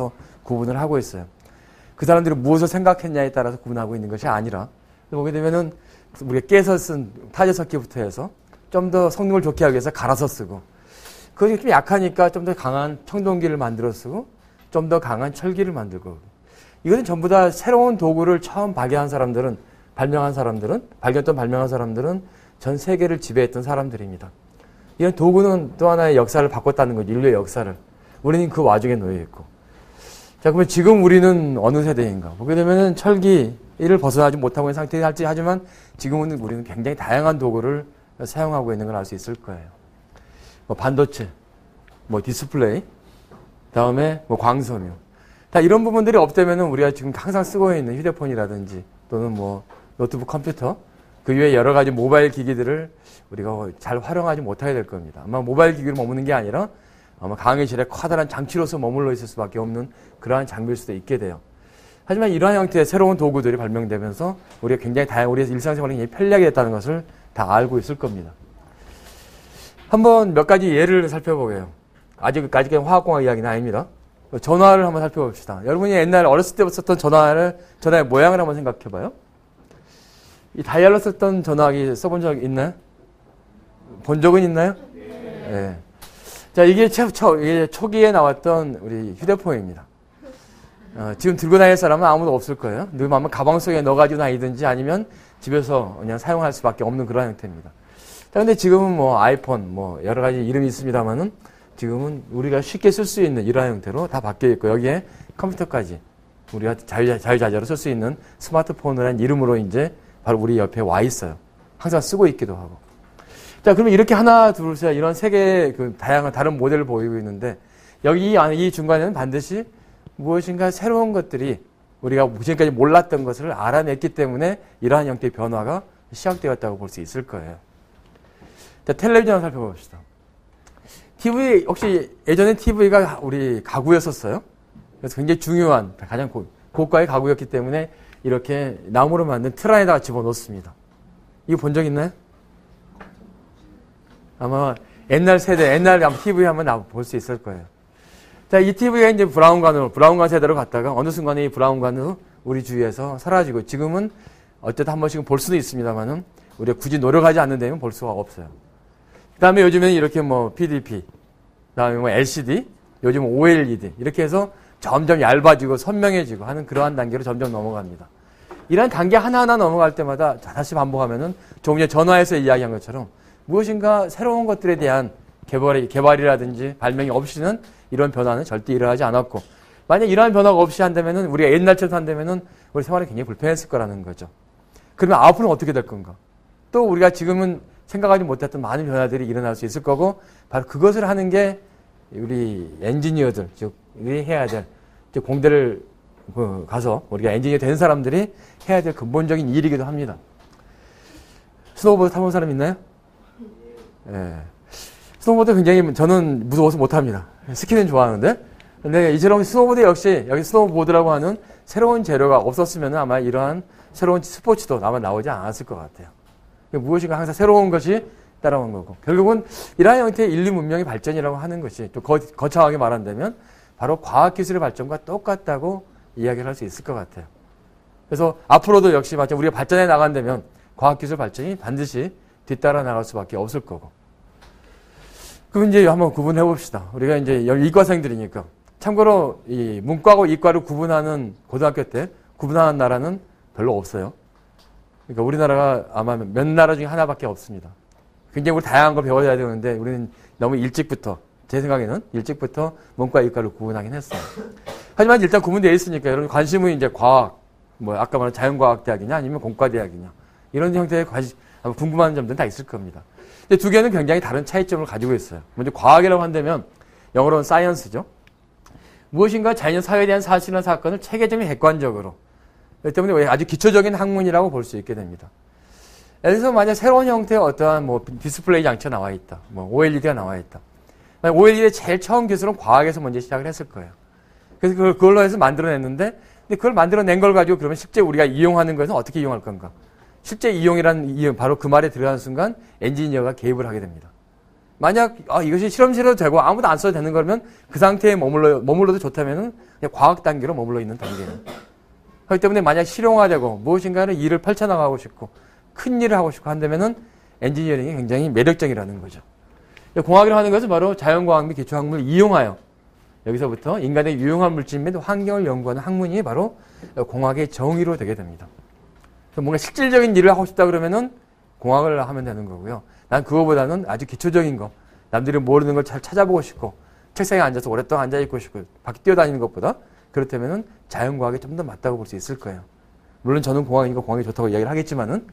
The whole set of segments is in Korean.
따라서 구분을 하고 있어요. 그 사람들이 무엇을 생각했냐에 따라서 구분하고 있는 것이 아니라 보게 되면은 우리가 깨서 쓴 타제석기부터 해서 좀 더 성능을 좋게 하기 위해서 갈아서 쓰고 그것이 좀 약하니까 좀 더 강한 청동기를 만들어 쓰고 좀 더 강한 철기를 만들고 이것은 전부 다 새로운 도구를 처음 발견한 사람들은 발명한 사람들은 전 세계를 지배했던 사람들입니다. 이런 도구는 또 하나의 역사를 바꿨다는 거죠. 인류의 역사를. 우리는 그 와중에 놓여 있고. 자, 그러면 지금 우리는 어느 세대인가? 보게 되면은 철기를 벗어나지 못하고 있는 상태이지 하지만 지금은 우리는 굉장히 다양한 도구를 사용하고 있는 걸 알 수 있을 거예요. 뭐 반도체, 뭐 디스플레이, 다음에 뭐 광섬유. 다 이런 부분들이 없다면은 우리가 지금 항상 쓰고 있는 휴대폰이라든지 또는 뭐 노트북 컴퓨터 그 외에 여러 가지 모바일 기기들을 우리가 잘 활용하지 못하게 될 겁니다. 아마 모바일 기기로 머무는 게 아니라 아마 강의실에 커다란 장치로서 머물러 있을 수밖에 없는 그러한 장비일 수도 있게 돼요. 하지만 이러한 형태의 새로운 도구들이 발명되면서 우리가 굉장히 우리의 일상생활이 굉장히 편리하게 됐다는 것을 다 알고 있을 겁니다. 한번 몇 가지 예를 살펴보게요. 아직까지 화학공학 이야기는 아닙니다. 전화를 한번 살펴봅시다. 여러분이 옛날에 어렸을 때 썼던 전화의 모양을 한번 생각해봐요. 이 다이얼로 썼던 전화기 써본 적 있나요? 본 적은 있나요? 네. 자, 이게 초기에 나왔던 우리 휴대폰입니다. 지금 들고 다닐 사람은 아무도 없을 거예요. 늘 아마 가방 속에 넣어가지고 다니든지 아니면 집에서 그냥 사용할 수밖에 없는 그런 형태입니다. 자, 근데 지금은 뭐 아이폰, 뭐 여러 가지 이름이 있습니다만은 지금은 우리가 쉽게 쓸 수 있는 이러한 형태로 다 바뀌어 있고 여기에 컴퓨터까지 우리가 자유자재로 쓸 수 있는 스마트폰이라는 이름으로 이제 바로 우리 옆에 와 있어요. 항상 쓰고 있기도 하고. 자, 그러면 이렇게 하나, 둘, 셋 이런 세 개의 그 다양한 다른 모델을 보이고 있는데 여기 이 중간에는 반드시 무엇인가 새로운 것들이 우리가 지금까지 몰랐던 것을 알아냈기 때문에 이러한 형태의 변화가 시작되었다고 볼 수 있을 거예요. 자, 텔레비전을 살펴봅시다. TV, 혹시 예전에 TV가 우리 가구였었어요. 그래서 굉장히 중요한 가장 고가의 가구였기 때문에 이렇게 나무로 만든 틀 안에다가 집어넣습니다. 이거 본 적 있나요? 아마 옛날 TV 한번 볼 수 있을 거예요. 자, 이 TV가 이제 브라운관 세대로 갔다가 어느 순간에 이 브라운관으로 우리 주위에서 사라지고 지금은 어쨌든 한 번씩은 볼 수도 있습니다만은 우리가 굳이 노력하지 않는 데는 볼 수가 없어요. 그 다음에 요즘에는 이렇게 뭐 PDP, 그 다음에 뭐 LCD, 요즘 OLED 이렇게 해서 점점 얇아지고 선명해지고 하는 그러한 단계로 점점 넘어갑니다. 이런 단계 하나하나 넘어갈 때마다 다시 반복하면은 조금 전에 전화에서 이야기한 것처럼 무엇인가 새로운 것들에 대한 개발이라든지 발명이 없이는 이런 변화는 절대 일어나지 않았고 만약 이러한 변화가 없이 한다면은 우리가 옛날처럼 한다면은 우리 생활이 굉장히 불편했을 거라는 거죠. 그러면 앞으로는 어떻게 될 건가? 또 우리가 지금은 생각하지 못했던 많은 변화들이 일어날 수 있을 거고 바로 그것을 하는 게 우리 엔지니어들 즉 우리 해야 될 공대를 가서 우리가 엔지니어 된 사람들이 해야 될 근본적인 일이기도 합니다. 스노우보드 타본 사람 있나요? 예. 스노우보드 굉장히 저는 무서워서 못합니다. 스키는 좋아하는데 근데 이처럼 스노우보드 역시 여기 스노우보드라고 하는 새로운 재료가 없었으면 아마 이러한 새로운 스포츠도 아마 나오지 않았을 것 같아요. 무엇인가 항상 새로운 것이 따라온 거고 결국은 이러한 형태의 인류 문명의 발전이라고 하는 것이 또 거창하게 말한다면 바로 과학기술의 발전과 똑같다고 이야기를 할 수 있을 것 같아요. 그래서 앞으로도 역시 마찬가지로 우리가 발전해 나간다면 과학기술 발전이 반드시 뒤따라 나갈 수밖에 없을 거고 그럼 이제 한번 구분해 봅시다. 우리가 이제 이과생들이니까 참고로 이 문과하고 이과를 구분하는 고등학교 때 구분하는 나라는 별로 없어요. 그러니까 우리나라가 아마 몇 나라 중에 하나밖에 없습니다. 굉장히 우리 다양한 걸 배워야 되는데 우리는 너무 일찍부터 제 생각에는 일찍부터 문과 이과를 구분하긴 했어요. 하지만 일단 구분되어 있으니까 여러분 관심은 이제 과학, 뭐 아까 말한 자연과학대학이냐 아니면 공과대학이냐 이런 형태의 궁금한 점들은 다 있을 겁니다. 근데 두 개는 굉장히 다른 차이점을 가지고 있어요. 먼저 과학이라고 한다면 영어로는 사이언스죠. 무엇인가 자연 사회에 대한 사실이나 사건을 체계적인 객관적으로 그렇기 때문에 아주 기초적인 학문이라고 볼 수 있게 됩니다. 예를 들어서 만약 새로운 형태의 어떠한 뭐 디스플레이 장치가 나와 있다. 뭐 OLED가 나와 있다. OLED의 제일 처음 기술은 과학에서 먼저 시작을 했을 거예요. 그래서 그걸로 해서 만들어냈는데 근데 그걸 만들어낸 걸 가지고 그러면 실제 우리가 이용하는 것은 어떻게 이용할 건가? 실제 이용 바로 그 말에 들어가는 순간 엔지니어가 개입을 하게 됩니다. 만약 이것이 실험실에도 되고 아무도 안 써도 되는 거면 그 상태에 머물러도 좋다면은 그냥 과학 단계로 머물러 있는 단계예요. 그렇기 때문에 만약 실용화되고 무엇인가를 일을 펼쳐나가고 싶고 큰 일을 하고 싶고 한다면은 엔지니어링이 굉장히 매력적이라는 거죠. 공학이라고 하는 것은 바로 자연과학 및 기초학문을 이용하여 여기서부터 인간의 유용한 물질 및 환경을 연구하는 학문이 바로 공학의 정의로 되게 됩니다. 뭔가 실질적인 일을 하고 싶다 그러면은 공학을 하면 되는 거고요. 난 그거보다는 아주 기초적인 거, 남들이 모르는 걸 잘 찾아보고 싶고 책상에 앉아서 오랫동안 앉아있고 싶고 밖에 뛰어다니는 것보다 그렇다면은 자연과학에 좀 더 맞다고 볼 수 있을 거예요. 물론 저는 공학이니까 공학이 좋다고 이야기를 하겠지만은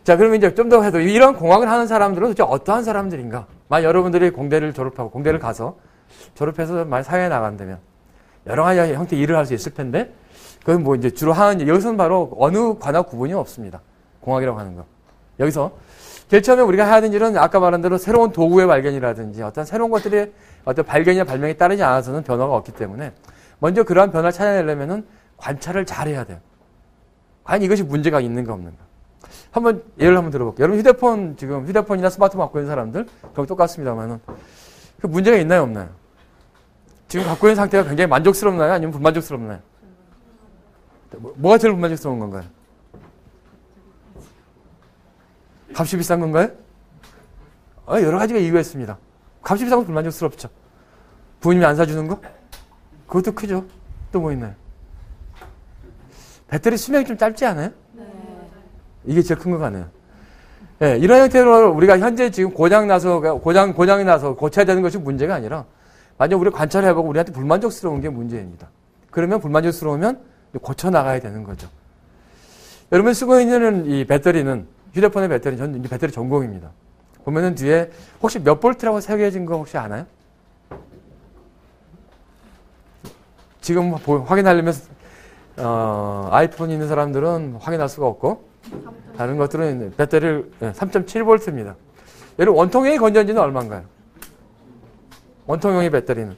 자, 그러면 이제 좀 더 해도 이런 공학을 하는 사람들은 도대체 어떠한 사람들인가? 만약 여러분들이 공대를 졸업하고 공대를 가서 졸업해서 만약 사회에 나간다면 여러 가지 형태의 일을 할 수 있을 텐데 그건 뭐 이제 주로 하는 일, 여기서는 바로 어느 관학 구분이 없습니다. 공학이라고 하는 거. 여기서 제일 처음에 우리가 해야 되는 일은 아까 말한 대로 새로운 도구의 발견이라든지 어떤 새로운 것들의 어떤 발견이나 발명이 따르지 않아서는 변화가 없기 때문에 먼저 그러한 변화를 찾아내려면은 관찰을 잘 해야 돼요. 과연 이것이 문제가 있는가 없는가. 한번 예를 한번 들어볼게요. 여러분 지금 휴대폰이나 스마트폰 갖고 있는 사람들 그럼 똑같습니다만은 그 문제가 있나요 없나요? 지금 갖고 있는 상태가 굉장히 만족스럽나요? 아니면 불만족스럽나요? 뭐가 제일 불만족스러운 건가요? 값이 비싼 건가요? 여러 가지가 이유가 있습니다. 값이 비싼 건 불만족스럽죠. 부모님이 안 사주는 거? 그것도 크죠. 또 뭐 있나요? 배터리 수명이 좀 짧지 않아요? 네. 이게 제일 큰 거 같네요. 네, 이런 형태로 우리가 현재 지금 고장이 나서 고쳐야 되는 것이 문제가 아니라 만약 우리가 관찰해보고 우리한테 불만족스러운 게 문제입니다. 그러면 불만족스러우면 고쳐 나가야 되는 거죠. 여러분 쓰고 있는 이 배터리는 휴대폰의 배터리, 전 배터리 전공입니다. 보면은 뒤에 혹시 몇 볼트라고 새겨진 거 혹시 아나요? 지금 확인하려면 아이폰 있는 사람들은 확인할 수가 없고 다른 것들은 배터리를 3.7V입니다. 여러분 원통형의 건전지는 얼마인가요? 원통형의 배터리는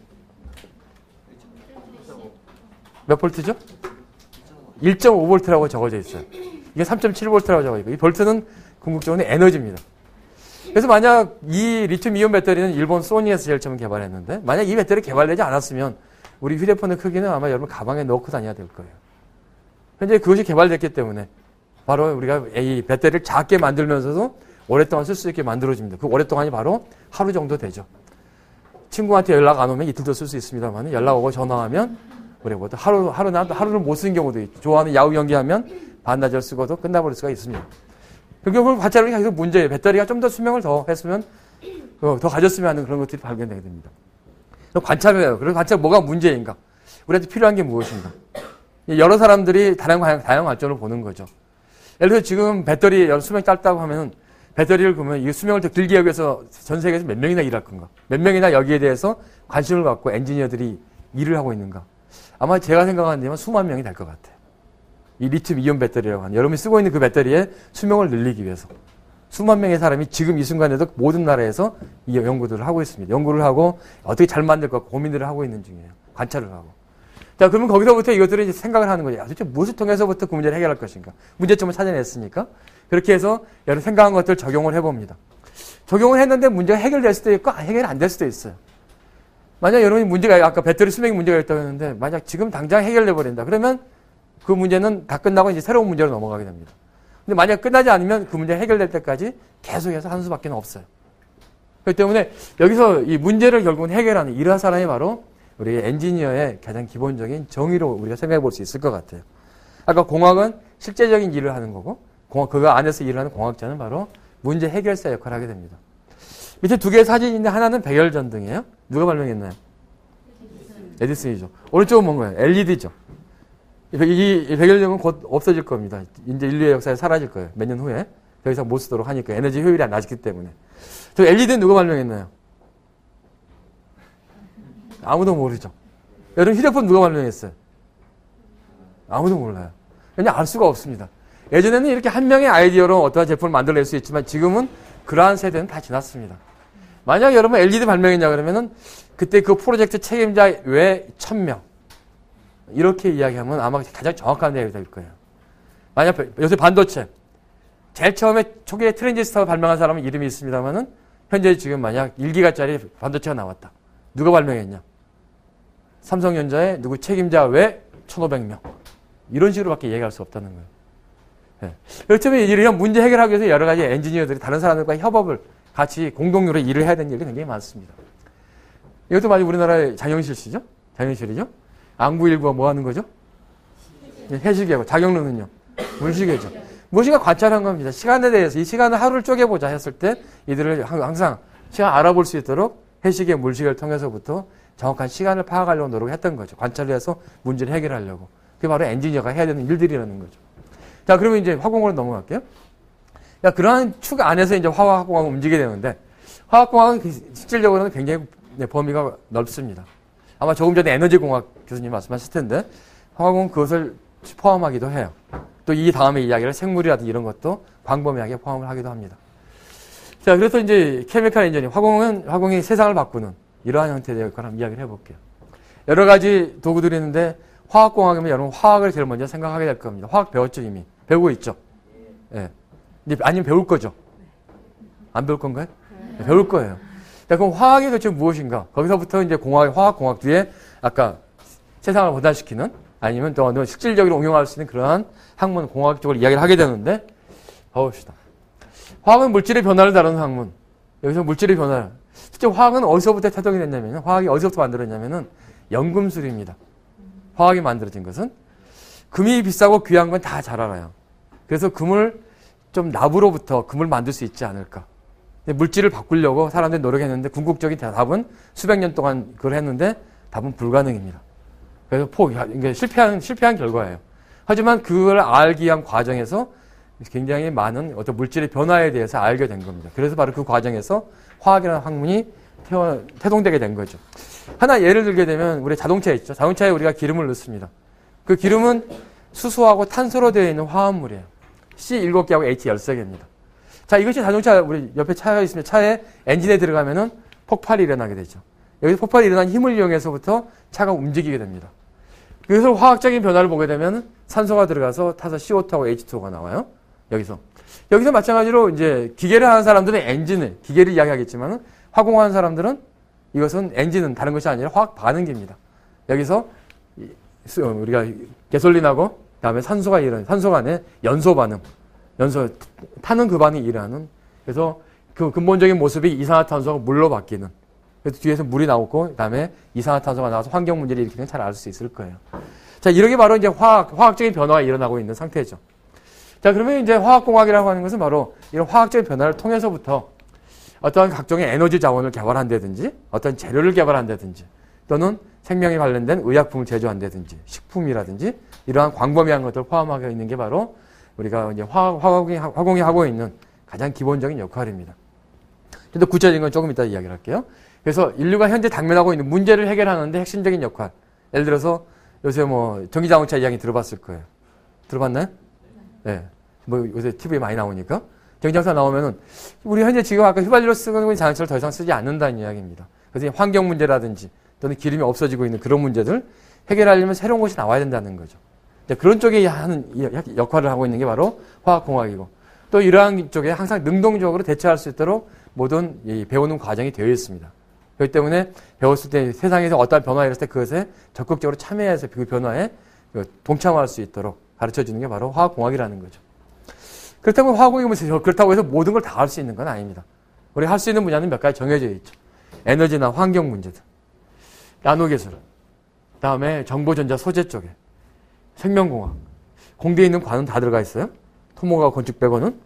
몇 볼트죠? 1.5V라고 적어져 있어요. 이게 3.7V라고 적어져 있고 이 볼트는 궁극적으로 에너지입니다. 그래서 만약 이 리튬 이온 배터리는 일본 소니에서 제일 처음 개발했는데 만약 이 배터리 개발되지 않았으면 우리 휴대폰의 크기는 아마 여러분 가방에 넣고 다녀야 될 거예요. 현재 그것이 개발됐기 때문에 바로 우리가 이 배터리를 작게 만들면서도 오랫동안 쓸 수 있게 만들어집니다. 그 오랫동안이 바로 하루 정도 되죠. 친구한테 연락 안 오면 이틀도 쓸 수 있습니다만 연락 오고 전화하면 우리가 뭐 하루를 못 쓰는 경우도 있죠. 좋아하는 야구 경기하면 반나절 쓰고도 끝나버릴 수가 있습니다. 그걸 관찰하는 게 계속 문제예요. 배터리가 좀 더 수명을 더 했으면 더 가졌으면 하는 그런 것들이 발견되게 됩니다. 관찰을 해요. 그래서 관찰 뭐가 문제인가? 우리한테 필요한 게 무엇인가? 여러 사람들이 다양한 관점을 보는 거죠. 예를 들어 지금 배터리 수명이 짧다고 하면 배터리를 보면 이 수명을 더 길게 하기 위해서 전 세계에서 몇 명이나 일할 건가? 몇 명이나 여기에 대해서 관심을 갖고 엔지니어들이 일을 하고 있는가? 아마 제가 생각하는 데면 수만 명이 될 것 같아요. 이 리튬 이온 배터리라고 하는 여러분이 쓰고 있는 그 배터리의 수명을 늘리기 위해서 수만 명의 사람이 지금 이 순간에도 모든 나라에서 이 연구들을 하고 있습니다. 연구를 하고 어떻게 잘 만들까 고민들을 하고 있는 중이에요. 관찰을 하고. 자, 그러면 거기서부터 이것들을 이제 생각을 하는 거죠. 도대체 무엇을 통해서부터 그 문제를 해결할 것인가? 문제점을 찾아냈으니까. 그렇게 해서 여러 생각한 것들을 적용을 해봅니다. 적용을 했는데 문제가 해결될 수도 있고 해결이 안 될 수도 있어요. 만약 여러분이 문제가 아까 배터리 수명이 문제가 있다고 했는데 만약 지금 당장 해결돼 버린다. 그러면 그 문제는 다 끝나고 이제 새로운 문제로 넘어가게 됩니다. 근데 만약 끝나지 않으면 그 문제 해결될 때까지 계속해서 한 수밖에 없어요. 그렇기 때문에 여기서 이 문제를 결국은 해결하는 이러한 사람이 바로 우리 엔지니어의 가장 기본적인 정의로 우리가 생각해 볼 수 있을 것 같아요. 아까 공학은 실제적인 일을 하는 거고 그 안에서 일을 하는 공학자는 바로 문제 해결사 역할을 하게 됩니다. 밑에 두 개의 사진인데 하나는 백열전등이에요. 누가 발명했나요? 에디슨이죠. 오른쪽은 뭔가요? LED죠. 이 백열전등은 곧 없어질 겁니다. 이제 인류의 역사에 사라질 거예요. 몇 년 후에. 더 이상 못 쓰도록 하니까 에너지 효율이 안 낮기 때문에. 저 LED는 누가 발명했나요? 아무도 모르죠. 여러분 휴대폰 누가 발명했어요? 아무도 몰라요. 그냥 알 수가 없습니다. 예전에는 이렇게 한 명의 아이디어로 어떠한 제품을 만들어낼 수 있지만 지금은 그러한 세대는 다 지났습니다. 만약 여러분 LED 발명했냐 그러면은 그때 그 프로젝트 책임자 외 1000명. 이렇게 이야기하면 아마 가장 정확한 내용이 될 거예요. 만약 요새 반도체. 제일 처음에 초기에 트랜지스터 발명한 사람은 이름이 있습니다만은 현재 지금 만약 1기가짜리 반도체가 나왔다. 누가 발명했냐? 삼성전자의 누구 책임자 외 1,500명. 이런 식으로밖에 얘기할 수 없다는 거예요. 네. 그렇다면 이런 문제 해결하기 위해서 여러 가지 엔지니어들이 다른 사람들과 협업을 같이 공동으로 일을 해야 되는 일이 굉장히 많습니다. 이것도 마치 우리나라의 장영실 씨죠? 장영실이죠? 안구일구가 뭐 하는 거죠? 해시계고, 자경론은요? 물시계죠. 무엇인가 관찰한 겁니다. 시간에 대해서 이 시간을 하루를 쪼개보자 했을 때 이들을 항상 시간 알아볼 수 있도록 해시계, 물시계를 통해서부터 정확한 시간을 파악하려고 노력했던 거죠. 관찰을 해서 문제를 해결하려고. 그게 바로 엔지니어가 해야 되는 일들이라는 거죠. 자, 그러면 이제 화공으로 넘어갈게요. 자, 그러한 축 안에서 이제 화학공학은 움직이게 되는데, 화학공학은 실질적으로는 굉장히 범위가 넓습니다. 아마 조금 전에 에너지공학 교수님 말씀하셨을 텐데, 화학공은 그것을 포함하기도 해요. 또 이 다음에 이야기를 생물이라든지 이런 것도 광범위하게 포함을 하기도 합니다. 자, 그래서 이제 케미컬 엔지니어링, 화공이 세상을 바꾸는 이러한 형태의 역할을 한번 이야기를 해볼게요. 여러 가지 도구들이 있는데, 화학공학이면 여러분 화학을 제일 먼저 생각하게 될 겁니다. 화학 배웠죠, 이미? 배우고 있죠? 예. 네. 아니면 배울 거죠? 안 배울 건가요? 네, 배울 거예요. 자, 그럼 화학이 도대체 무엇인가? 거기서부터 이제 화학공학 뒤에 아까 세상을 보단시키는 아니면 또 실질적으로 응용할 수 있는 그러한 학문, 공학 쪽을 이야기를 하게 되는데, 봐봅시다. 화학은 물질의 변화를 다루는 학문. 여기서 물질의 변화. 실제 화학은 어디서부터 태동이 됐냐면, 화학이 어디서부터 만들어졌냐면은 연금술입니다. 화학이 만들어진 것은 금이 비싸고 귀한 건 다 잘 알아요. 그래서 금을 좀 납으로부터 금을 만들 수 있지 않을까. 물질을 바꾸려고 사람들이 노력했는데 궁극적인 답은 수백 년 동안 그걸 했는데 답은 불가능입니다. 그래서 이게 실패한 결과예요. 하지만 그걸 알기 위한 과정에서 굉장히 많은 어떤 물질의 변화에 대해서 알게 된 겁니다. 그래서 바로 그 과정에서 화학이라는 학문이 태동되게 된 거죠. 하나 예를 들게 되면 우리 자동차에 있죠. 자동차에 우리가 기름을 넣습니다. 그 기름은 수소하고 탄소로 되어 있는 화합물이에요. C 7개하고 H 13개입니다. 자, 이것이 자동차 우리 옆에 차가 있으면 차에 엔진에 들어가면은 폭발이 일어나게 되죠. 여기서 폭발이 일어난 힘을 이용해서부터 차가 움직이게 됩니다. 그래서 화학적인 변화를 보게 되면 산소가 들어가서 타서 CO2하고 H2O가 나와요. 여기서 마찬가지로 이제 기계를 하는 사람들은 엔진을, 기계를 이야기하겠지만 화공하는 사람들은 이것은 엔진은 다른 것이 아니라 화학 반응기입니다. 여기서 우리가 가솔린하고 그다음에 산소 간의 연소 반응, 타는 그 반응이 일어나는, 그래서 그 근본적인 모습이 이산화탄소가 물로 바뀌는, 그래서 뒤에서 물이 나오고 그다음에 이산화탄소가 나와서 환경 문제를 일으키는 잘 알 수 있을 거예요. 자, 이렇게 바로 이제 화학적인 변화가 일어나고 있는 상태죠. 자, 그러면 이제 화학공학이라고 하는 것은 바로 이런 화학적인 변화를 통해서부터 어떠한 각종의 에너지 자원을 개발한다든지 어떤 재료를 개발한다든지 또는 생명에 관련된 의약품을 제조한다든지 식품이라든지 이러한 광범위한 것들을 포함하고 있는 게 바로 우리가 이제 화공이 하고 있는 가장 기본적인 역할입니다. 좀 더 구체적인 건 조금 이따 이야기를 할게요. 그래서 인류가 현재 당면하고 있는 문제를 해결하는데 핵심적인 역할. 예를 들어서 요새 뭐 전기자동차 이야기 들어봤을 거예요. 들어봤나요? 네. 뭐 요새 TV에 많이 나오니까. 전기자동차 나오면은 우리 현재 지금 아까 휘발유로 쓰는 자동차를 더 이상 쓰지 않는다는 이야기입니다. 그래서 환경 문제라든지 또는 기름이 없어지고 있는 그런 문제들 해결하려면 새로운 것이 나와야 된다는 거죠. 그런 쪽에 하는 역할을 하고 있는 게 바로 화학공학이고, 또 이러한 쪽에 항상 능동적으로 대처할 수 있도록 모든 배우는 과정이 되어 있습니다. 그렇기 때문에 배웠을 때 세상에서 어떠한 변화가 일어났을 때 그것에 적극적으로 참여해서 그 변화에 동참할 수 있도록 가르쳐주는 게 바로 화학공학이라는 거죠. 그렇다면 화학공학이 그렇다고 해서 모든 걸 다 할 수 있는 건 아닙니다. 우리가 할 수 있는 분야는 몇 가지 정해져 있죠. 에너지나 환경 문제들, 나노기술, 그다음에 정보전자 소재 쪽에 생명공학, 공대에 있는 과는 다 들어가 있어요. 토목과 건축 빼고는.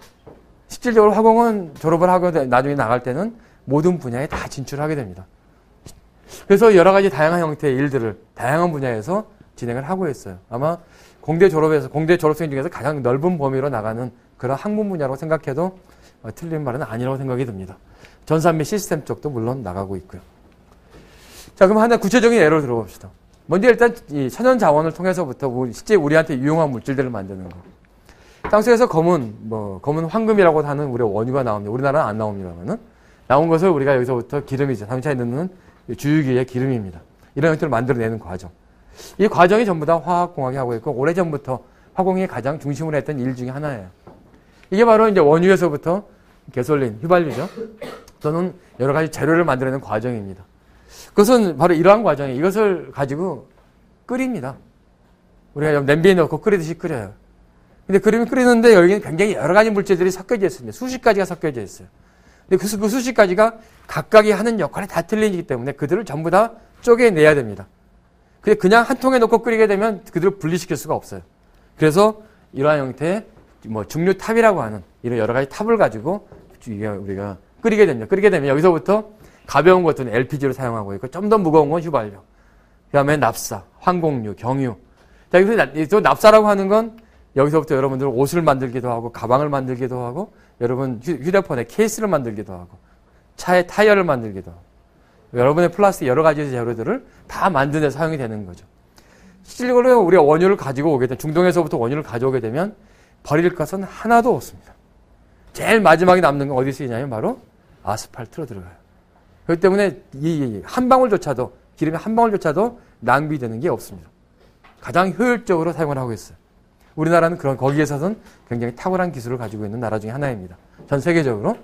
실질적으로 화공은 졸업을 하고 나중에 나갈 때는 모든 분야에 다 진출하게 됩니다. 그래서 여러 가지 다양한 형태의 일들을 다양한 분야에서 진행을 하고 있어요. 아마 공대 졸업생 중에서 가장 넓은 범위로 나가는 그런 학문 분야라고 생각해도 틀린 말은 아니라고 생각이 듭니다. 전산 및 시스템 쪽도 물론 나가고 있고요. 자, 그럼 하나 구체적인 예를 들어봅시다. 먼저 일단 이 천연 자원을 통해서부터 실제 우리한테 유용한 물질들을 만드는 거. 땅속에서 검은 황금이라고 하는 우리 원유가 나옵니다. 우리나라는 안 나옵니다만은. 나온 것을 우리가 여기서부터 기름이죠. 자동차에 넣는 주유기의 기름입니다. 이런 형태를 만들어내는 과정. 이 과정이 전부 다 화학공학이 하고 있고, 오래전부터 화공이 가장 중심으로 했던 일 중에 하나예요. 이게 바로 이제 원유에서부터 가솔린, 휘발유죠. 또는 여러 가지 재료를 만들어내는 과정입니다. 그것은 바로 이러한 과정이에요. 이것을 가지고 끓입니다. 우리가 냄비에 넣고 끓이듯이 끓여요. 근데 끓이는데 여기는 굉장히 여러 가지 물질들이 섞여져 있습니다. 수십 가지가 섞여져 있어요. 근데 그 수십 가지가 각각이 하는 역할이 다 틀리기 때문에 그들을 전부 다 쪼개내야 됩니다. 근데 그냥 한 통에 넣고 끓이게 되면 그들을 분리시킬 수가 없어요. 그래서 이러한 형태의 중류탑이라고 하는 이런 여러 가지 탑을 가지고 우리가 끓이게 됩니다. 끓이게 되면 여기서부터 가벼운 것들은 LPG를 사용하고 있고 좀 더 무거운 건 휘발유. 그 다음에 납사, 황공유, 경유. 자, 여기서 납사라고 하는 건 여기서부터 여러분들 옷을 만들기도 하고 가방을 만들기도 하고 여러분 휴대폰의 케이스를 만들기도 하고 차의 타이어를 만들기도 하고 여러분의 플라스틱 여러 가지 재료들을 다 만드는 데 사용이 되는 거죠. 실질적으로 우리가 원유를 가지고 오게 되면 중동에서부터 원유를 가져오게 되면 버릴 것은 하나도 없습니다. 제일 마지막에 남는 건 어디 쓰이냐면 바로 아스팔트로 들어가요. 그렇기 때문에 이 한 방울조차도 기름의 한 방울조차도 낭비되는 게 없습니다. 가장 효율적으로 사용을 하고 있어요. 우리나라는 거기에서는 굉장히 탁월한 기술을 가지고 있는 나라 중에 하나입니다. 전 세계적으로.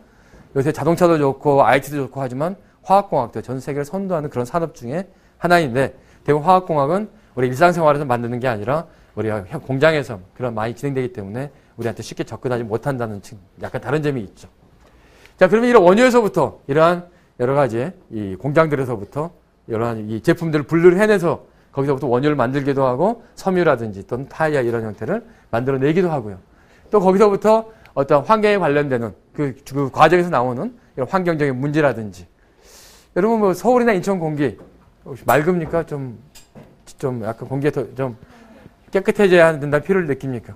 요새 자동차도 좋고 IT도 좋고 하지만 화학공학도 전 세계를 선도하는 그런 산업 중에 하나인데 대부분 화학공학은 우리 일상생활에서 만드는 게 아니라 우리가 공장에서 그런 많이 진행되기 때문에 우리한테 쉽게 접근하지 못한다는 약간 다른 점이 있죠. 자, 그러면 이런 원유에서부터 이러한 여러 가지 이 공장들에서부터 여러한 이 제품들을 분류를 해내서 거기서부터 원유를 만들기도 하고 섬유라든지 또는 타이어 이런 형태를 만들어내기도 하고요. 또 거기서부터 어떤 환경에 관련되는 그 과정에서 나오는 이런 환경적인 문제라든지 여러분 서울이나 인천 공기 맑습니까? 좀 약간 공기가 좀 깨끗해져야 된다는 필요를 느낍니까?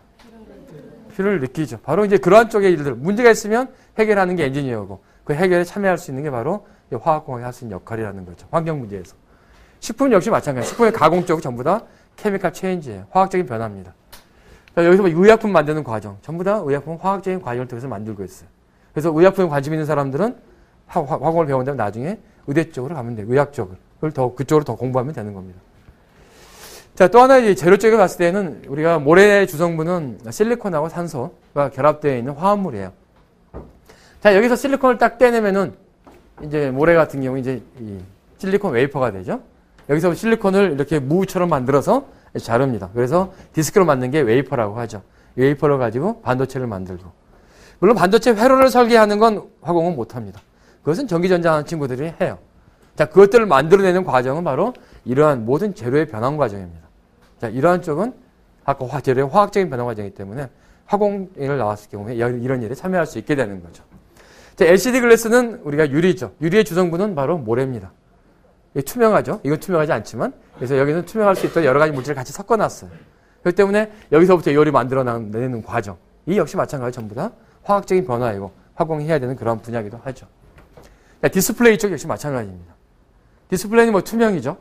필요를 느끼죠. 바로 이제 그러한 쪽의 일들 문제가 있으면 해결하는 게 엔지니어고 그 해결에 참여할 수 있는 게 바로 화학공학이 할 수 있는 역할이라는 거죠. 환경 문제에서. 식품 역시 마찬가지예요. 식품의 가공 쪽은 전부 다 케미컬 체인지예요. 화학적인 변화입니다. 여기서 의약품 만드는 과정, 전부 다 의약품은 화학적인 과정을 통해서 만들고 있어요. 그래서 의약품에 관심 있는 사람들은 화공을 배운다면 나중에 의대 쪽으로 가면 돼요. 의학 쪽을. 그쪽으로 더 공부하면 되는 겁니다. 자, 또 하나 재료 쪽에 봤을 때는 우리가 모래의 주성분은 실리콘하고 산소가 결합되어 있는 화합물이에요. 자, 여기서 실리콘을 딱 떼내면은 이제 모래 같은 경우 이제 이 실리콘 웨이퍼가 되죠. 여기서 실리콘을 이렇게 무처럼 만들어서 자릅니다. 그래서 디스크로 만든 게 웨이퍼라고 하죠. 웨이퍼를 가지고 반도체를 만들고. 물론 반도체 회로를 설계하는 건 화공은 못합니다. 그것은 전기전자하는 친구들이 해요. 자, 그것들을 만들어내는 과정은 바로 이러한 모든 재료의 변환 과정입니다. 자, 이러한 쪽은 아까 재료의 화학적인 변환 과정이기 때문에 화공을 나왔을 경우에 이런 일에 참여할 수 있게 되는 거죠. 자, LCD 글래스는 우리가 유리죠. 유리의 주성분은 바로 모래입니다. 이게 투명하죠. 이건 투명하지 않지만 그래서 여기는 투명할 수 있도록 여러 가지 물질을 같이 섞어놨어요. 그렇기 때문에 여기서부터 요리 만들어내는 과정 이 역시 마찬가지로 전부 다 화학적인 변화이고 화공해야 되는 그런 분야이기도 하죠. 자, 디스플레이 쪽 역시 마찬가지입니다. 디스플레이는 투명이죠.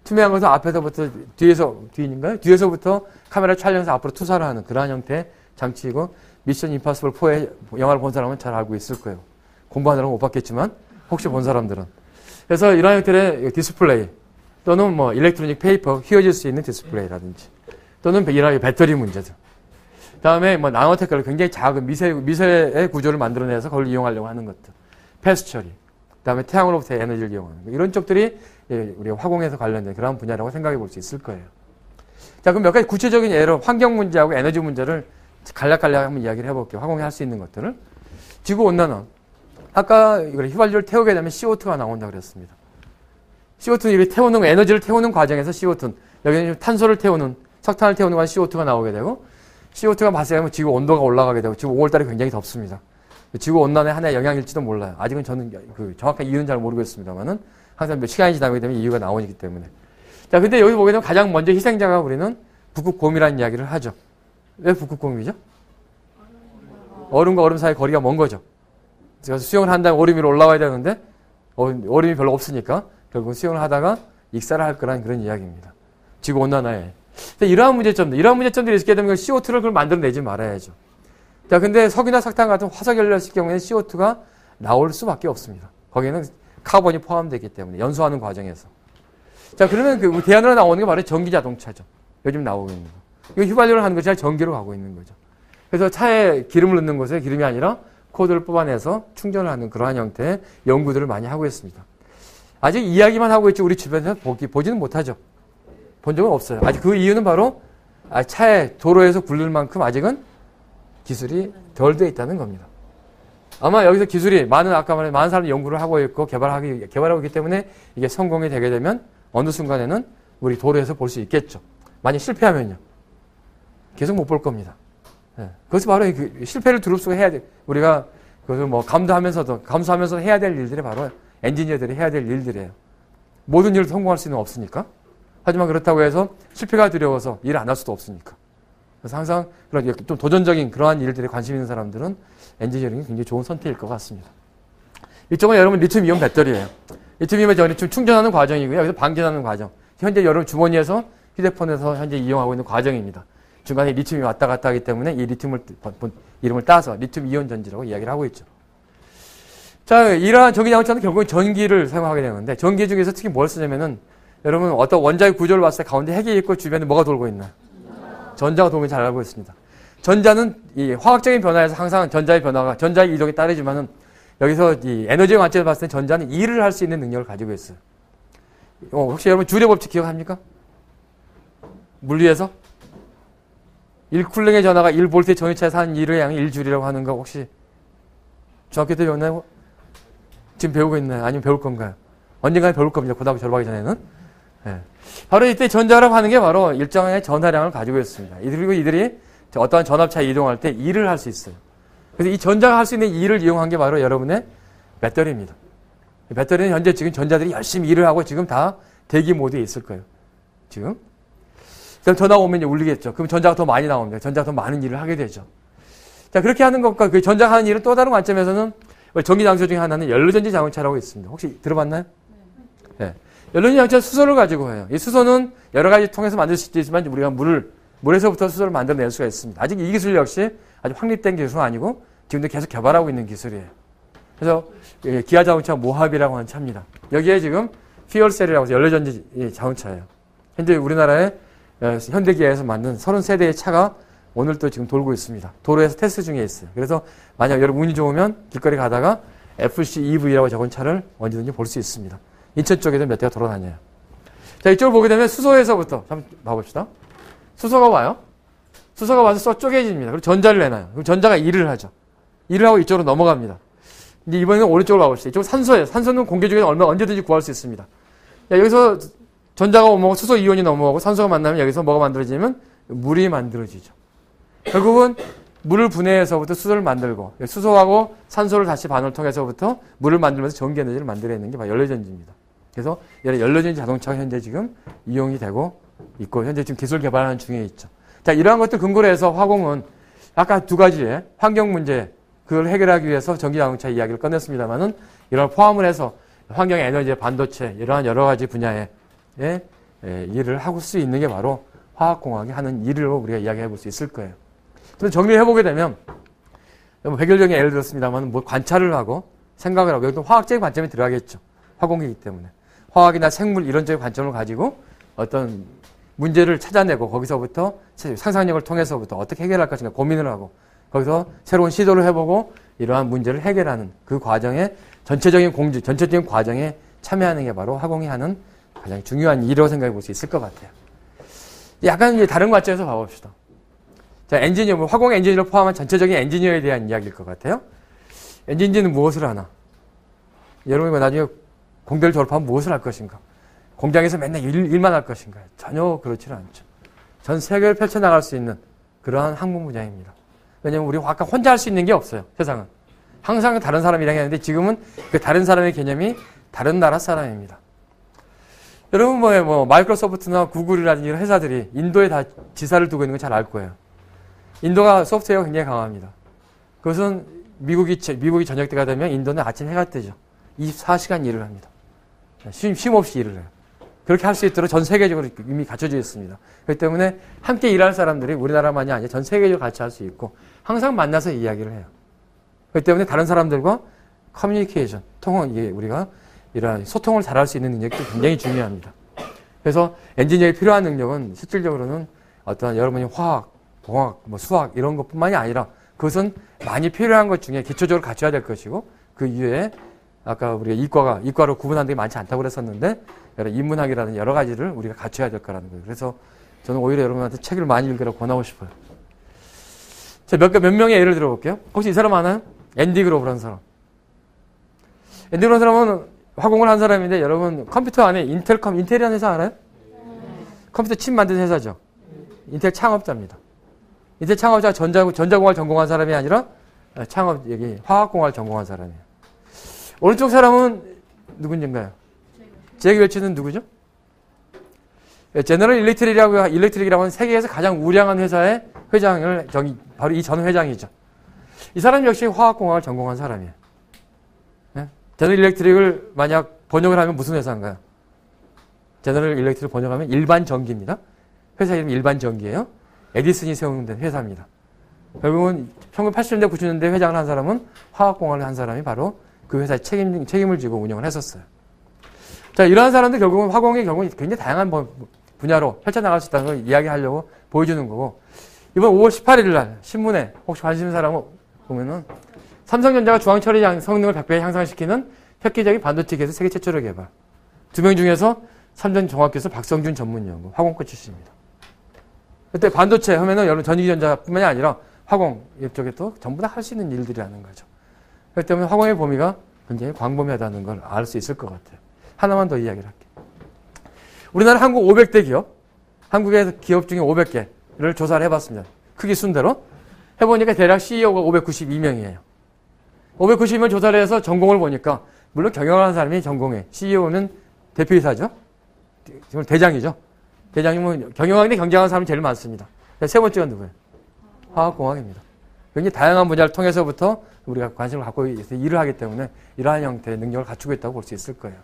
투명한 것은 앞에서부터 뒤에서부터 카메라 촬영해서 앞으로 투사를 하는 그러한 형태의 장치이고 미션 임파서블 4의 영화를 본 사람은 잘 알고 있을 거예요. 공부하느라고 못 봤겠지만 혹시 본 사람들은. 그래서 이러한 형태의 디스플레이 또는 일렉트로닉 페이퍼 휘어질 수 있는 디스플레이라든지 또는 이러한 배터리 문제들. 다음에 나노테크놀로지 굉장히 작은 미세의 구조를 만들어내서 그걸 이용하려고 하는 것들. 패스 처리. 그다음에 태양으로부터 에너지를 이용하는 거. 이런 쪽들이 우리가 화공에서 관련된 그런 분야라고 생각해 볼 수 있을 거예요. 자, 그럼 몇 가지 구체적인 예로 환경 문제하고 에너지 문제를 간략간략 한번 이야기를 해볼게요. 화공에 할 수 있는 것들을. 지구온난화. 아까 휘발유를 태우게 되면 CO2가 나온다고 그랬습니다. CO2는 이렇게 태우는, 에너지를 태우는 과정에서 CO2는, 여기는 탄소를 태우는, 석탄을 태우는 과정 CO2가 나오게 되고, CO2가 발생하면 지구 온도가 올라가게 되고, 지금 5월달에 굉장히 덥습니다. 지구 온난화의 하나의 영향일지도 몰라요. 아직은 저는 정확한 이유는 잘 모르겠습니다만은, 항상 몇 시간이 지나게 되면 이유가 나오기 때문에. 자, 근데 여기 보게 되면 가장 먼저 희생자가 우리는 북극곰이라는 이야기를 하죠. 왜 북극곰이죠? 얼음과 얼음 사이 거리가 먼 거죠. 그래서 수영을 한 다음에 얼음 위로 올라와야 되는데 얼음이 별로 없으니까 결국 수영을 하다가 익사를 할 거라는 그런 이야기입니다. 지구온난화에. 이러한 문제점들이 있게 되면 CO2를 그걸 만들어내지 말아야죠. 자, 근데 석유나 석탄 같은 화석연료였을 경우에는 CO2가 나올 수밖에 없습니다. 거기에는 카본이 포함되기 때문에 연소하는 과정에서. 자, 그러면 그 대안으로 나오는 게 바로 전기자동차죠. 요즘 나오고 있는 거. 이거 휘발유를 하는 것이 아니라 전기로 가고 있는 거죠. 그래서 차에 기름을 넣는 곳에 기름이 아니라 코드를 뽑아내서 충전을 하는 그러한 형태의 연구들을 많이 하고 있습니다. 아직 이야기만 하고 있지 우리 주변에서 보지는 못하죠. 본 적은 없어요. 아직 그 이유는 바로 차에 도로에서 굴릴 만큼 아직은 기술이 덜 돼 있다는 겁니다. 아마 여기서 기술이 아까 말한 많은 사람들이 연구를 하고 있고 개발하고 있기 때문에 이게 성공이 되게 되면 어느 순간에는 우리 도로에서 볼 수 있겠죠. 만약 실패하면요. 계속 못 볼 겁니다. 네. 그것이 바로 그 실패를 두릅쓰고 해야 돼. 우리가 그것을 감수하면서도 해야 될 일들이 바로 엔지니어들이 해야 될 일들이에요. 모든 일을 성공할 수는 없으니까. 하지만 그렇다고 해서 실패가 두려워서 일 안 할 수도 없으니까. 그래서 항상 그런 좀 도전적인 그러한 일들에 관심 있는 사람들은 엔지니어링이 굉장히 좋은 선택일 것 같습니다. 이쪽은 여러분 리튬 이온 배터리예요. 리튬 이온 배터리 충전하는 과정이고요. 여기서 방전하는 과정. 현재 여러분 주머니에서 휴대폰에서 현재 이용하고 있는 과정입니다. 중간에 리튬이 왔다 갔다 하기 때문에 이 리튬을 이름을 따서 리튬 이온 전지라고 이야기를 하고 있죠. 자, 이러한 전기장치는 결국은 전기를 사용하게 되는데 전기 중에서 특히 뭘 쓰냐면은 여러분 어떤 원자의 구조를 봤을 때 가운데 핵이 있고 주변에 뭐가 돌고 있나요? 전자가 돌고 잘 알고 있습니다. 전자는 이 화학적인 변화에서 항상 전자의 이동이 따르지만은 여기서 이 에너지 관점에서 봤을 때 전자는 일을 할 수 있는 능력을 가지고 있어요. 혹시 여러분 주례 법칙 기억합니까? 물리에서 1쿨링의 전하가 1볼트의 전위차에서 하는 일의 양이 1줄이라고 하는 거 혹시 중학교 때 배웠나요? 지금 배우고 있나요? 아니면 배울 건가요? 언젠가 배울 겁니다. 고등학교 졸업하기 전에는. 네. 바로 이때 전자라고 하는 게 바로 일정의 전하량을 가지고 있습니다. 그리고 이들이 어떠한 전압차에 이동할 때 일을 할 수 있어요. 그래서 이 전자가 할 수 있는 일을 이용한 게 바로 여러분의 배터리입니다. 배터리는 현재 지금 전자들이 열심히 일을 하고 지금 다 대기 모드에 있을 거예요. 지금. 그럼 전화가 오면 이제 울리겠죠. 그럼 전자가 더 많이 나옵니다. 전자가 더 많은 일을 하게 되죠. 자, 그렇게 하는 것과 그 전자가 하는 일은 또 다른 관점에서는 전기장치 중에 하나는 연료전지 자동차라고 있습니다. 혹시 들어봤나요? 네. 연료전지 자동차는 수소를 가지고 해요. 이 수소는 여러 가지 통해서 만들 수 있지만 우리가 물에서부터 수소를 만들어낼 수가 있습니다. 아직 이 기술 역시 아주 확립된 기술은 아니고 지금도 계속 개발하고 있는 기술이에요. 그래서 기아 자동차 모하비라고 하는 차입니다. 여기에 지금 퓨얼셀이라고 해서 연료전지 자동차예요. 현재 우리나라의 현대기아에서 만든 30세대의 차가 오늘 또 지금 돌고 있습니다. 도로에서 테스트 중에 있어요. 그래서 만약 여러분 운이 좋으면 길거리 가다가 FC EV라고 적은 차를 언제든지 볼 수 있습니다. 인천 쪽에도 몇 대가 돌아다녀요. 자, 이쪽을 보게 되면 수소에서부터 한번 봐봅시다. 수소가 와요. 수소가 와서 쪼개집니다. 그리고 전자를 내놔요. 그럼 전자가 일을 하죠. 일을 하고 이쪽으로 넘어갑니다. 이제 이번에는 오른쪽으로 가봅시다. 이쪽은 산소예요. 산소는 공기 중에 언제든지 구할 수 있습니다. 자, 여기서 전자가 넘어가고 수소 이온이 넘어가고 산소가 만나면 여기서 뭐가 만들어지면 물이 만들어지죠. 결국은 물을 분해해서부터 수소를 만들고 수소하고 산소를 다시 반을 통해서부터 물을 만들면서 전기 에너지를 만들어내는 게 바로 연료전지입니다. 그래서 연료전지 자동차가 현재 지금 이용이 되고 있고 현재 지금 기술 개발하는 중에 있죠. 자, 이러한 것들 근거로 해서 화공은 아까 두 가지의 환경 문제 그걸 해결하기 위해서 전기 자동차 이야기를 꺼냈습니다만은 이런 포함을 해서 환경 에너지 반도체 이러한 여러 가지 분야에 일을 하고 수 있는 게 바로 화학공학이 하는 일로 우리가 이야기해 볼 수 있을 거예요. 그래서 정리를 해보게 되면 백열적인 예를 들었습니다만 뭐 관찰을 하고 생각을 하고 여기도 화학적인 관점이 들어가겠죠. 화공이기 때문에 화학이나 생물 이런 쪽의 관점을 가지고 어떤 문제를 찾아내고 거기서부터 상상력을 통해서부터 어떻게 해결할 것인가 고민을 하고 거기서 새로운 시도를 해보고 이러한 문제를 해결하는 그 과정에 전체적인 과정에 참여하는 게 바로 화공이 하는 가장 중요한 일이라고 생각해 볼 수 있을 것 같아요. 약간 이제 다른 관점에서 봐봅시다. 자, 엔지니어, 화공 엔지니어를 포함한 전체적인 엔지니어에 대한 이야기일 것 같아요. 엔지니어는 무엇을 하나? 여러분이 나중에 공대를 졸업하면 무엇을 할 것인가? 공장에서 맨날 일만 할 것인가? 전혀 그렇지는 않죠. 전 세계를 펼쳐나갈 수 있는 그러한 학문 분야입니다. 왜냐하면 우리 아까 혼자 할 수 있는 게 없어요. 세상은. 항상 다른 사람이랑 했는데 지금은 그 다른 사람의 개념이 다른 나라 사람입니다. 여러분 마이크로소프트나 구글이라든지 이런 회사들이 인도에 다 지사를 두고 있는 거 잘 알 거예요. 인도가 소프트웨어가 굉장히 강합니다. 그것은 미국이 저녁 때가 되면 인도는 아침 해가 뜨죠. 24시간 일을 합니다. 쉼 없이 일을 해요. 그렇게 할 수 있도록 전 세계적으로 이미 갖춰져 있습니다. 그렇기 때문에 함께 일할 사람들이 우리나라만이 아니라 전 세계적으로 같이 할 수 있고 항상 만나서 이야기를 해요. 그렇기 때문에 다른 사람들과 커뮤니케이션, 이게 우리가 이러한 소통을 잘할 수 있는 능력이 굉장히 중요합니다. 그래서 엔지니어에 필요한 능력은 실질적으로는 어떤 여러분이 화학, 공학, 수학 이런 것뿐만이 아니라 그것은 많이 필요한 것 중에 기초적으로 갖춰야 될 것이고 그 이외에 아까 우리가 이과로 구분하는 게 많지 않다고 그랬었는데 인문학이라는 여러 가지를 우리가 갖춰야 될 거라는 거예요. 그래서 저는 오히려 여러분한테 책을 많이 읽으라고 권하고 싶어요. 제가 몇 명의 예를 들어볼게요. 혹시 이 사람 아나요? 앤디 그로브라는 사람. 앤디 그로브라는 사람은 화공을 한 사람인데 여러분 컴퓨터 안에 인텔이라는 회사 알아요? 컴퓨터 칩 만드는 회사죠. 인텔 창업자입니다. 인텔 창업자가 전자공학을 전공한 사람이 아니라 화학공학을 전공한 사람이에요. 오른쪽 사람은 누군가요? 제기 웰치는 누구죠? 제너럴 일렉트릭이라고 하는 세계에서 가장 우량한 회사의 회장을 바로 이 전 회장이죠. 이 사람 역시 화학공학을 전공한 사람이에요. 네? 제너럴 일렉트릭을 만약 번역을 하면 무슨 회사인가요? 제너럴 일렉트릭 번역하면 일반전기입니다. 회사 이름이 일반전기예요. 에디슨이 세운된 회사입니다. 결국은 1980년대, 90년대 회장을 한 사람은 화학공학을 한 사람이 바로 그 회사의 책임을 지고 운영을 했었어요. 자, 이러한 사람들 결국은 화공의 경우 굉장히 다양한 분야로 펼쳐나갈 수 있다는 걸 이야기하려고 보여주는 거고, 이번 5월 18일 날 신문에 혹시 관심 있는 사람 보면은 삼성전자가 중앙 처리 성능을 100배 향상시키는 획기적인 반도체 기술 세계 최초로 개발. 2명 중에서 삼전종합기술 박성준 전문연구 화공과 출신입니다. 그때 반도체 하면은 여러분 전기전자뿐만이 아니라 화공 이쪽에 또 전부 다 할 수 있는 일들이라는 거죠. 그렇기 때문에 화공의 범위가 굉장히 광범위하다는 걸 알 수 있을 것 같아요. 하나만 더 이야기를 할게요. 우리나라 한국 500대 기업, 한국의 기업 중에 500개를 조사를 해봤습니다. 크기 순대로. 해보니까 대략 CEO가 592명이에요. 590명 조사를 해서 전공을 보니까, 물론 경영하는 사람이 전공해. CEO는 대표이사죠. 지금 대장이죠. 대장이면 경영하는데 경쟁하는 사람이 제일 많습니다. 세 번째가 누구예요? 화학공학입니다. 굉장히 다양한 분야를 통해서부터 우리가 관심을 갖고 일을 하기 때문에 이러한 형태의 능력을 갖추고 있다고 볼 수 있을 거예요.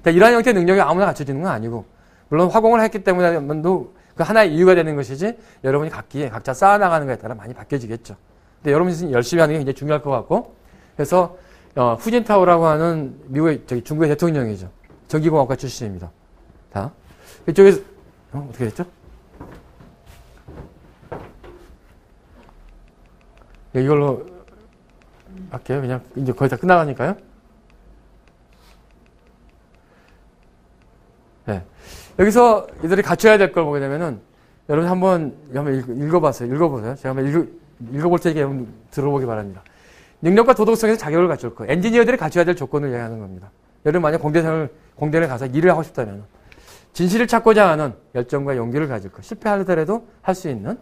이러한 형태의 능력이 아무나 갖춰지는 건 아니고, 물론 화공을 했기 때문에도 그 하나의 이유가 되는 것이지, 여러분이 각자 쌓아나가는 것에 따라 많이 바뀌어지겠죠. 근데 여러분이 열심히 하는 게 굉장히 중요할 것 같고, 그래서 후진타오라고 하는 중국의 대통령이죠. 전기공학과 출신입니다. 다. 이쪽에서 어떻게 됐죠? 이걸로 할게요. 그냥 이제 거의 다 끝나가니까요. 네. 여기서 이들이 갖춰야 될 걸 보게 되면은, 여러분 한번 읽어보세요. 제가 한번 읽어볼 테니까 여러분 들어보기 바랍니다. 능력과 도덕성에서 자격을 갖출 거. 엔지니어들이 갖춰야 될 조건을 얘기하는 겁니다. 여러분 만약 공대를 가서 일을 하고 싶다면, 진실을 찾고자 하는 열정과 용기를 가질 것. 실패하더라도 할 수 있는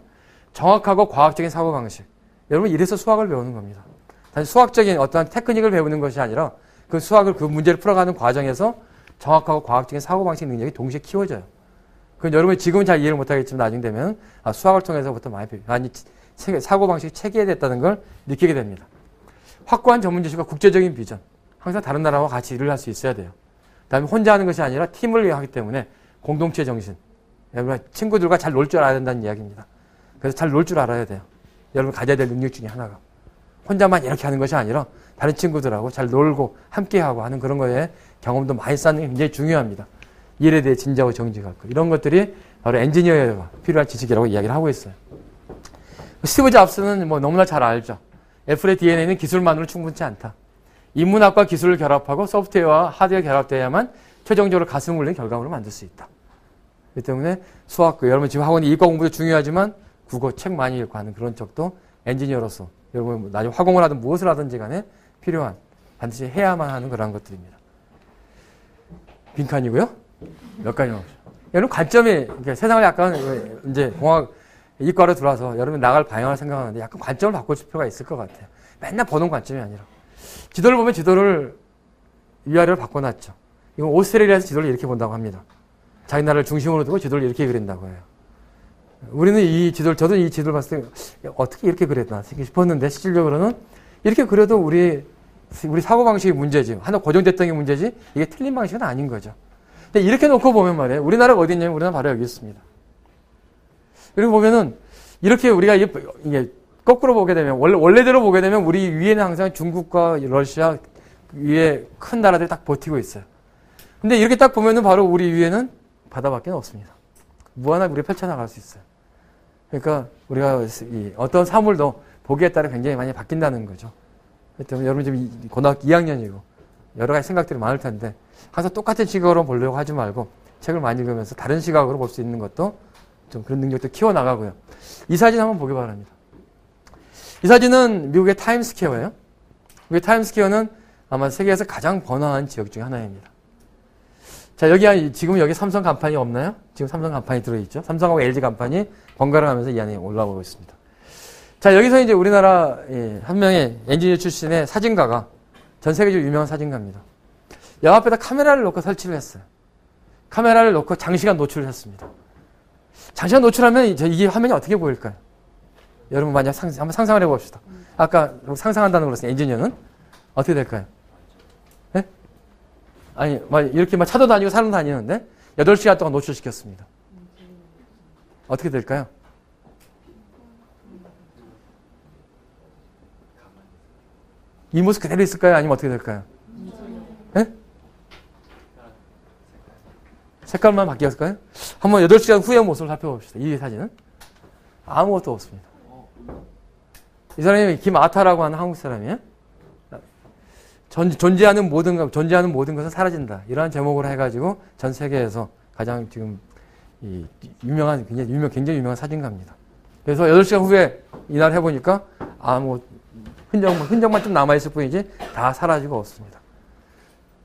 정확하고 과학적인 사고방식. 여러분 이래서 수학을 배우는 겁니다. 단지 수학적인 어떠한 테크닉을 배우는 것이 아니라 그 문제를 풀어가는 과정에서 정확하고 과학적인 사고방식 능력이 동시에 키워져요. 그건 여러분이 지금은 잘 이해를 못하겠지만 나중 되면 수학을 통해서부터 많이 사고방식이 체계됐다는 걸 느끼게 됩니다. 확고한 전문지식과 국제적인 비전. 항상 다른 나라와 같이 일을 할 수 있어야 돼요. 그다음에 혼자 하는 것이 아니라 팀을 하기 때문에 공동체 정신. 여러분 친구들과 잘 놀 줄 알아야 된다는 이야기입니다. 그래서 잘 놀 줄 알아야 돼요. 여러분 가져야 될 능력 중에 하나가. 혼자만 이렇게 하는 것이 아니라 다른 친구들하고 잘 놀고 함께하고 하는 그런 거에 경험도 많이 쌓는 게 굉장히 중요합니다. 일에 대해 진지하고 정직하고 이런 것들이 바로 엔지니어에 필요한 지식이라고 이야기를 하고 있어요. 스티브 잡스는 너무나 잘 알죠. 애플의 DNA는 기술만으로 충분치 않다. 인문학과 기술을 결합하고 소프트웨어와 하드웨어 결합되어야만 최종적으로 가슴 울리는 결과물을 만들 수 있다. 그렇기 때문에 수학, 여러분 지금 학원이 이과 공부도 중요하지만 국어 책 많이 읽고 하는 그런 쪽도 엔지니어로서 여러분 나중에 화공을 하든 무엇을 하든지 간에 필요한, 반드시 해야만 하는 그런 것들입니다. 빈칸이고요. 몇 가지 나오죠. 여러분 관점이, 세상을 약간 이제 공학, 이과로 들어와서 여러분 나갈 방향을 생각하는데 약간 관점을 바꿀 필요가 있을 것 같아요. 맨날 보는 관점이 아니라. 지도를 보면 지도를 위아래로 바꿔놨죠. 이건 오스트레일리아에서 지도를 이렇게 본다고 합니다. 자기 나라를 중심으로 두고 지도를 이렇게 그린다고 해요. 우리는 저도 이 지도를 봤을 때 어떻게 이렇게 그렸나 싶었는데 실질적으로는 이렇게 그려도 우리 사고방식이 문제지. 하나 고정됐던 게 문제지 이게 틀린 방식은 아닌 거죠. 근데 이렇게 놓고 보면 말이에요. 우리나라가 어디 있냐면 우리나라 바로 여기 있습니다. 그리고 보면은 이렇게 우리가 이게 거꾸로 보게 되면 원래대로 보게 되면 우리 위에는 항상 중국과 러시아 위에 큰 나라들이 딱 버티고 있어요. 근데 이렇게 딱 보면은 바로 우리 위에는 바다밖에 없습니다. 무한하게 우리가 펼쳐나갈 수 있어요. 그러니까 우리가 어떤 사물도 보기에 따라 굉장히 많이 바뀐다는 거죠. 그렇기 여러분 지금 고등학교 2학년이고 여러 가지 생각들이 많을 텐데 항상 똑같은 시각으로 보려고 하지 말고 책을 많이 읽으면서 다른 시각으로 볼 수 있는 것도 좀 그런 능력도 키워나가고요. 이 사진 한번 보기 바랍니다. 이 사진은 미국의 타임스퀘어예요. 미국의 타임스퀘어는 아마 세계에서 가장 번화한 지역 중에 하나입니다. 자, 지금 여기 삼성 간판이 없나요? 지금 삼성 간판이 들어있죠. 삼성하고 LG 간판이 번갈아 가면서 이 안에 올라오고 있습니다. 자, 여기서 이제 우리나라 한 명의 엔지니어 출신의 사진가가 전 세계적으로 유명한 사진가입니다. 여 앞에다 카메라를 놓고 설치를 했어요. 카메라를 놓고 장시간 노출을 했습니다. 장시간 노출하면 이게 화면이 어떻게 보일까요? 여러분 만약 한번 상상을 해봅시다. 아까 상상한다는 걸로 엔지니어는 어떻게 될까요? 네? 아니, 이렇게 차도 다니고 사람 다니는데 8시간 동안 노출시켰습니다. 어떻게 될까요? 이 모습 그대로 있을까요? 아니면 어떻게 될까요? 네? 색깔만 바뀌었을까요? 한번 8시간 후의 모습을 살펴봅시다. 이 사진은 아무것도 없습니다. 이 사람이 김아타라고 하는 한국 사람이에요. 존재하는 모든 것은 사라진다. 이러한 제목으로 해가지고 전 세계에서 가장 지금 굉장히 유명한 사진가입니다. 그래서 8시간 후에 이날 해보니까 흔적만 좀 남아있을 뿐이지 다 사라지고 없습니다.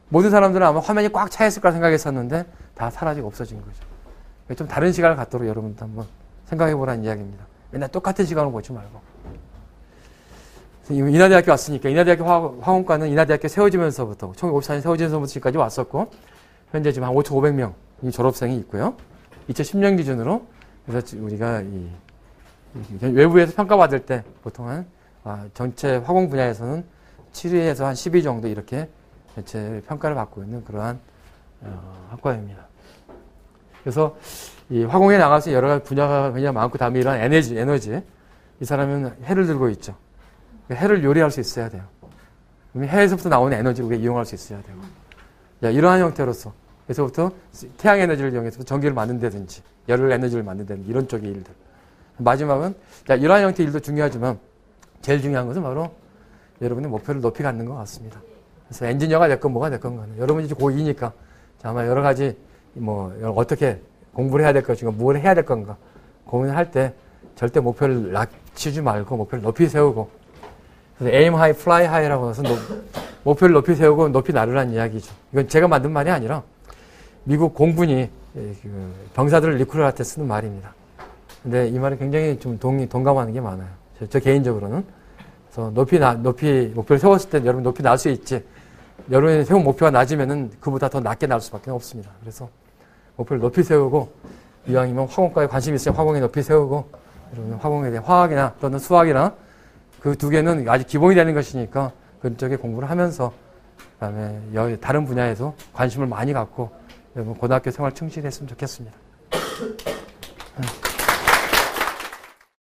모든 사람들은 아마 화면이 꽉 차 있을 거라 생각했었는데 다 사라지고 없어진 거죠. 좀 다른 시각을 갖도록 여러분도 한번 생각해 보라는 이야기입니다. 맨날 똑같은 시각으로 보지 말고. 인하대학교 왔으니까 인하대학교 화공과는 인하대학교 세워지면서부터 1954년 세워지면서부터 지금까지 왔었고 현재 지금 한 5,500명 졸업생이 있고요. 2010년 기준으로 그래서 우리가 외부에서 평가받을 때 보통 전체 화공 분야에서는 7위에서 한 10위 정도 이렇게 전체 평가를 받고 있는 그러한 학과입니다. 그래서 이 화공에 나가서 여러 가지 분야가 굉장히 많고 다음에 이런 에너지 이 사람은 해를 들고 있죠. 해를 요리할 수 있어야 돼요. 해에서부터 나오는 에너지를 우리가 이용할 수 있어야 되고. 이러한 형태로서 그래서부터 태양 에너지를 이용해서 전기를 만든다든지 열을 에너지를 만든다든지 이런 쪽의 일들. 마지막은 이러한 형태의 일도 중요하지만 제일 중요한 것은 바로 여러분의 목표를 높이 갖는 것 같습니다. 그래서 엔지니어가 됐건 뭐가 됐건 간에 여러분이 이제 고2니까 아마 여러 가지 어떻게 공부를 해야 될 것인가 뭘 해야 될 건가 고민을 할 때 절대 목표를 낮추지 말고 목표를 높이 세우고 그래서 aim high, fly high라고 해서 목표를 높이 세우고 높이 나르라는 이야기죠. 이건 제가 만든 말이 아니라 미국 공군이 병사들을 리크루트할 때 쓰는 말입니다. 근데 이 말이 굉장히 좀 동감하는 게 많아요. 저 개인적으로는. 그래서 높이 목표를 세웠을 때 여러분 높이 날 수 있지. 여러분이 세운 목표가 낮으면은 그보다 더 낮게 날 수밖에 없습니다. 그래서 목표를 높이 세우고 이왕이면 화공과에 관심이 있으면 화공에 높이 세우고 여러분 화공에 대해 화학이나 또는 수학이나 그 두 개는 아직 기본이 되는 것이니까 그쪽에 공부를 하면서 그다음에 다른 분야에도 관심을 많이 갖고 여러분 고등학교 생활 충실했으면 좋겠습니다.